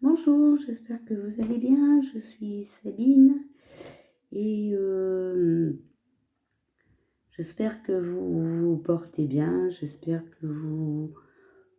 Bonjour, j'espère que vous allez bien. Je suis Sabine et j'espère que vous vous portez bien. J'espère que vous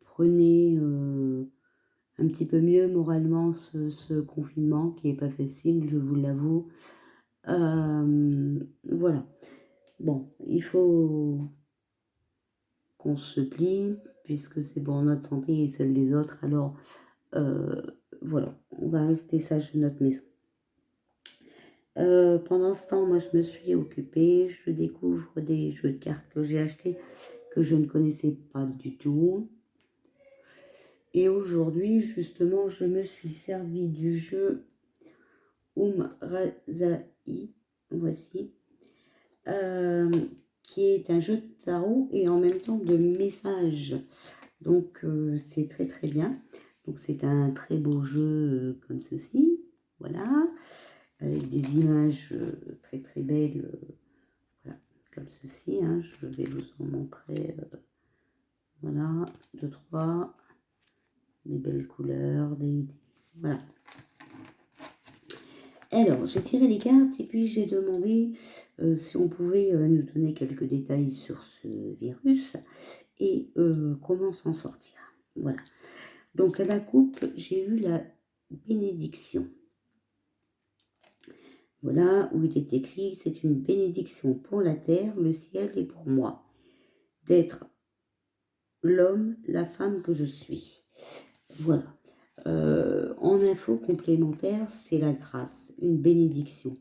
prenez un petit peu mieux moralement ce confinement qui n'est pas facile, je vous l'avoue. Voilà. Bon, il faut qu'on se plie puisque c'est pour notre santé et celle des autres. Alors, voilà, on va rester sage de notre maison. Pendant ce temps, moi, je me suis occupée. Je découvre des jeux de cartes que j'ai achetés que je ne connaissais pas du tout. Et aujourd'hui, justement, je me suis servi du jeu Razai, voici, qui est un jeu de tarot et en même temps de messages. Donc, c'est très très bien. Donc, c'est un très beau jeu comme ceci. Voilà. Avec des images très très belles, voilà, comme ceci, hein. Je vais vous en montrer, voilà, deux, trois, des belles couleurs, voilà. Alors, j'ai tiré les cartes et puis j'ai demandé si on pouvait nous donner quelques détails sur ce virus et comment s'en sortir. Voilà. Donc, à la coupe, j'ai eu la bénédiction. Voilà, où il est écrit, c'est une bénédiction pour la terre, le ciel et pour moi, d'être l'homme, la femme que je suis. Voilà. En info complémentaire, c'est la grâce, une bénédiction.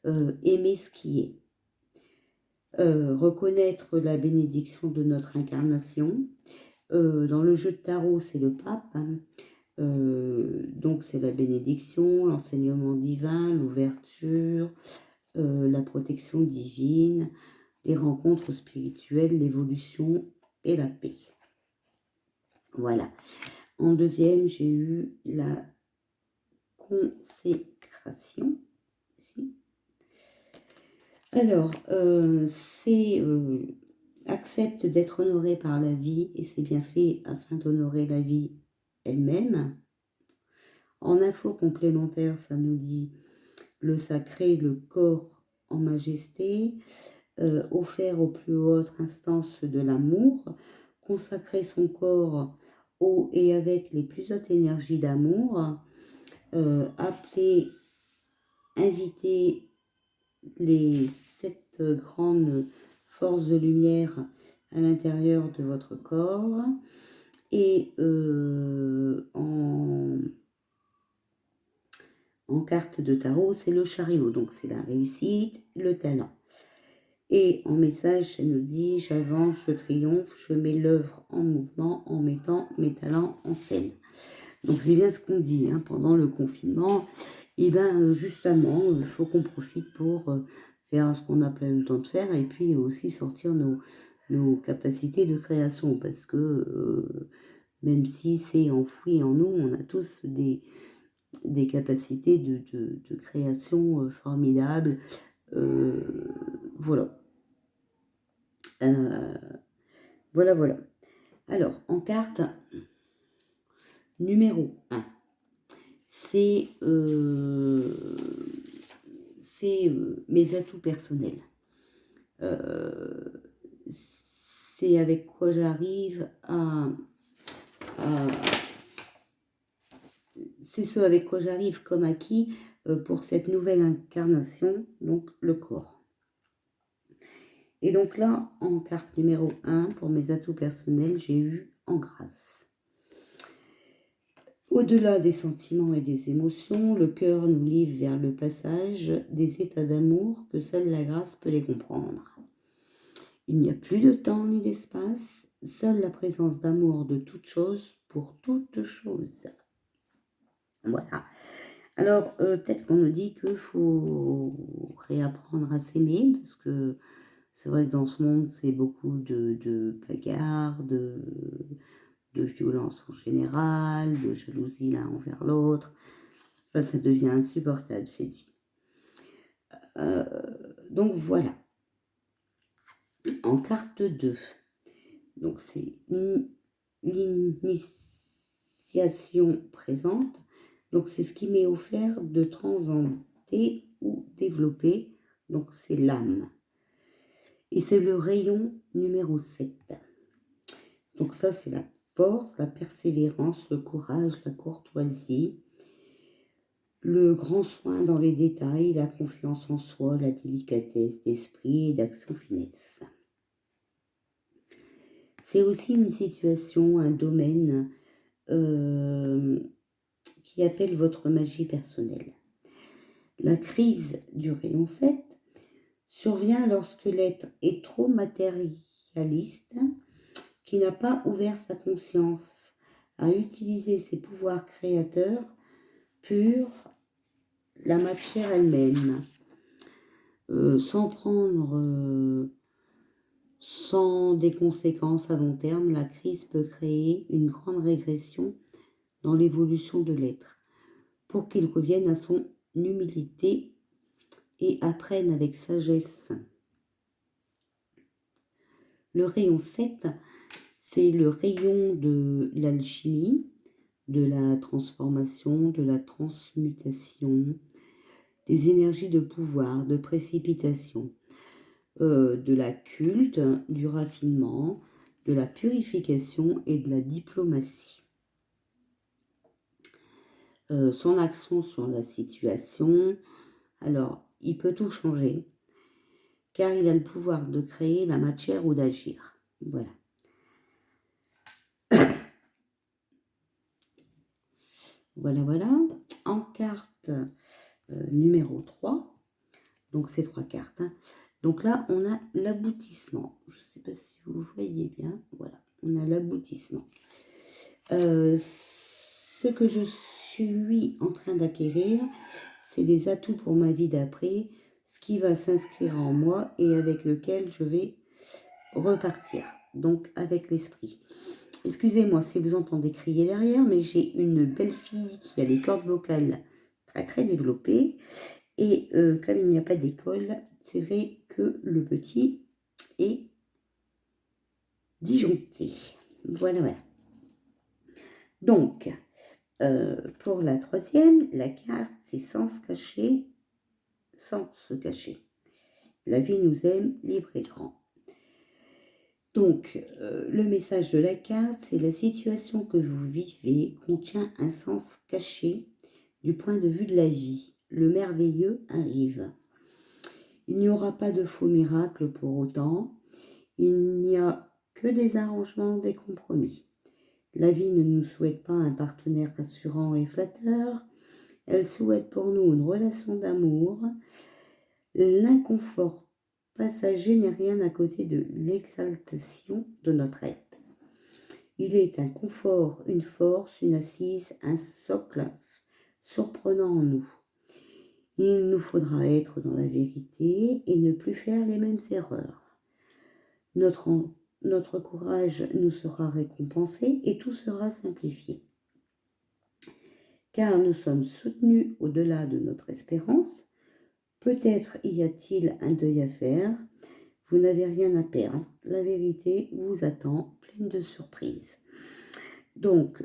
Aimer ce qui est. Reconnaître la bénédiction de notre incarnation. Dans le jeu de tarot, c'est le pape, hein. Donc c'est la bénédiction, l'enseignement divin, l'ouverture, la protection divine, les rencontres spirituelles, l'évolution et la paix. Voilà. En deuxième, j'ai eu la consécration. Ici. Alors, c'est accepte d'être honoré par la vie et c'est bien fait afin d'honorer la vie elle-même. En info complémentaire, ça nous dit le sacré, le corps en majesté, offert aux plus hautes instances de l'amour, consacrer son corps au et avec les plus hautes énergies d'amour, appeler, inviter les 7 grandes forces de lumière à l'intérieur de votre corps et en carte de tarot, c'est le chariot, donc c'est la réussite, le talent. Et en message, ça nous dit « J'avance, je triomphe, je mets l'œuvre en mouvement en mettant mes talents en scène ». Donc c'est bien ce qu'on dit, hein, pendant le confinement. Et bien justement, il faut qu'on profite pour faire ce qu'on n'a pas eu le temps de faire et puis aussi sortir nos capacités de création. Parce que même si c'est enfoui en nous, on a tous des capacités de création formidables. Voilà. Voilà. Alors, en carte numéro 1, c'est mes atouts personnels. C'est avec quoi j'arrive c'est ce avec quoi j'arrive comme acquis pour cette nouvelle incarnation, donc le corps. Et donc là, en carte numéro 1, pour mes atouts personnels, j'ai eu en grâce. Au-delà des sentiments et des émotions, le cœur nous livre vers le passage des états d'amour que seule la grâce peut les comprendre. Il n'y a plus de temps ni d'espace, seule la présence d'amour de toute chose pour toute chose. Voilà. Alors, peut-être qu'on nous dit qu'il faut réapprendre à s'aimer, parce que c'est vrai que dans ce monde, c'est beaucoup de bagarres, de violence en général, de jalousie l'un envers l'autre. Enfin, ça devient insupportable, cette vie. Donc, voilà. En carte 2, donc c'est l'initiation présente, Donc, c'est ce qui m'est offert de transcender ou développer. Donc, c'est l'âme. Et c'est le rayon numéro 7. Donc, ça, c'est la force, la persévérance, le courage, la courtoisie, le grand soin dans les détails, la confiance en soi, la délicatesse d'esprit et d'action finesse. C'est aussi une situation, un domaine qui appelle votre magie personnelle. La crise du rayon 7 survient lorsque l'être est trop matérialiste, qui n'a pas ouvert sa conscience à utiliser ses pouvoirs créateurs purs, la matière elle-même, sans des conséquences à long terme. La crise peut créer une grande régression dans l'évolution de l'être, pour qu'il revienne à son humilité et apprenne avec sagesse. Le rayon 7, c'est le rayon de l'alchimie, de la transformation, de la transmutation, des énergies de pouvoir, de précipitation, de la culte, du raffinement, de la purification et de la diplomatie. Son action sur la situation, alors il peut tout changer, car il a le pouvoir de créer la matière ou d'agir. Voilà. Voilà. En carte numéro 3, donc c'est 3 cartes. Donc là, on a l'aboutissement. Je ne sais pas si vous voyez bien. Voilà, on a l'aboutissement. Ce que je suis en train d'acquérir, c'est des atouts pour ma vie d'après, ce qui va s'inscrire en moi et avec lequel je vais repartir, donc avec l'esprit. Excusez-moi si vous entendez crier derrière, mais j'ai une belle fille qui a les cordes vocales très très développées, et comme il n'y a pas d'école, c'est vrai que le petit est disjoncté. Voilà. Donc, pour la troisième, la carte, c'est sans se cacher. La vie nous aime, libre et grand. Donc, le message de la carte, c'est la situation que vous vivez contient un sens caché du point de vue de la vie. Le merveilleux arrive. Il n'y aura pas de faux miracles pour autant. Il n'y a que des arrangements, des compromis. La vie ne nous souhaite pas un partenaire rassurant et flatteur. Elle souhaite pour nous une relation d'amour. L'inconfort passager n'est rien à côté de l'exaltation de notre être. Il est un confort, une force, une assise, un socle surprenant en nous. Il nous faudra être dans la vérité et ne plus faire les mêmes erreurs. Notre courage nous sera récompensé et tout sera simplifié. Car nous sommes soutenus au-delà de notre espérance. Peut-être y a-t-il un deuil à faire. Vous n'avez rien à perdre. La vérité vous attend, pleine de surprises. Donc,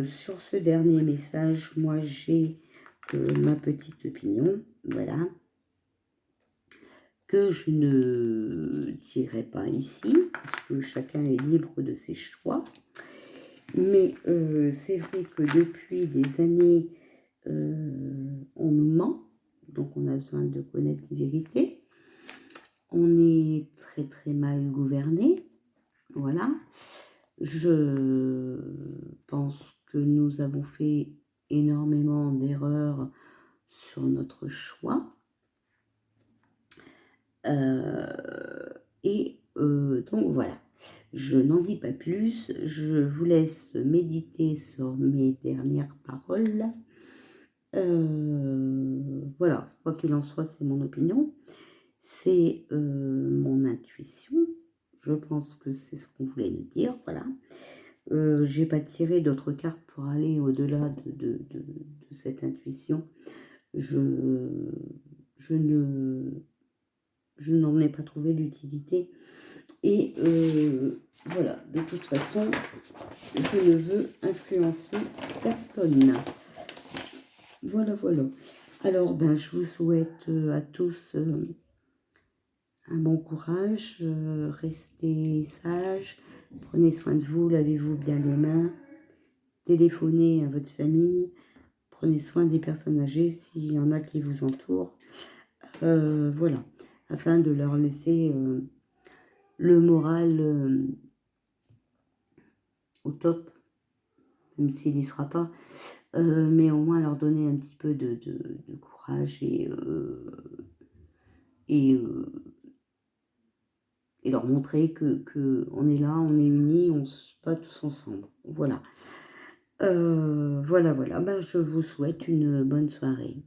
sur ce dernier message, moi j'ai ma petite opinion, voilà, que je ne dirai pas ici, parce que chacun est libre de ses choix. Mais c'est vrai que depuis des années, on nous ment. Donc, on a besoin de connaître les vérités. On est très, très mal gouverné. Voilà. Je pense que nous avons fait énormément d'erreurs sur notre choix. Donc, voilà. Je n'en dis pas plus. Je vous laisse méditer sur mes dernières paroles. Voilà, quoi qu'il en soit, c'est mon opinion, c'est mon intuition. Je pense que c'est ce qu'on voulait nous dire, voilà. J'ai pas tiré d'autres cartes pour aller au-delà de cette intuition. Je n'en ai pas trouvé l'utilité. Et voilà, de toute façon, je ne veux influencer personne. Voilà, voilà. Alors, ben, je vous souhaite à tous un bon courage, restez sages, prenez soin de vous, lavez-vous bien les mains, téléphonez à votre famille, prenez soin des personnes âgées s'il y en a qui vous entourent, voilà, afin de leur laisser le moral au top, même s'il n'y sera pas, mais au moins leur donner un petit peu de courage et, et leur montrer que on est là, on est unis, on se bat tous ensemble. Voilà. Voilà, voilà. Ben, je vous souhaite une bonne soirée.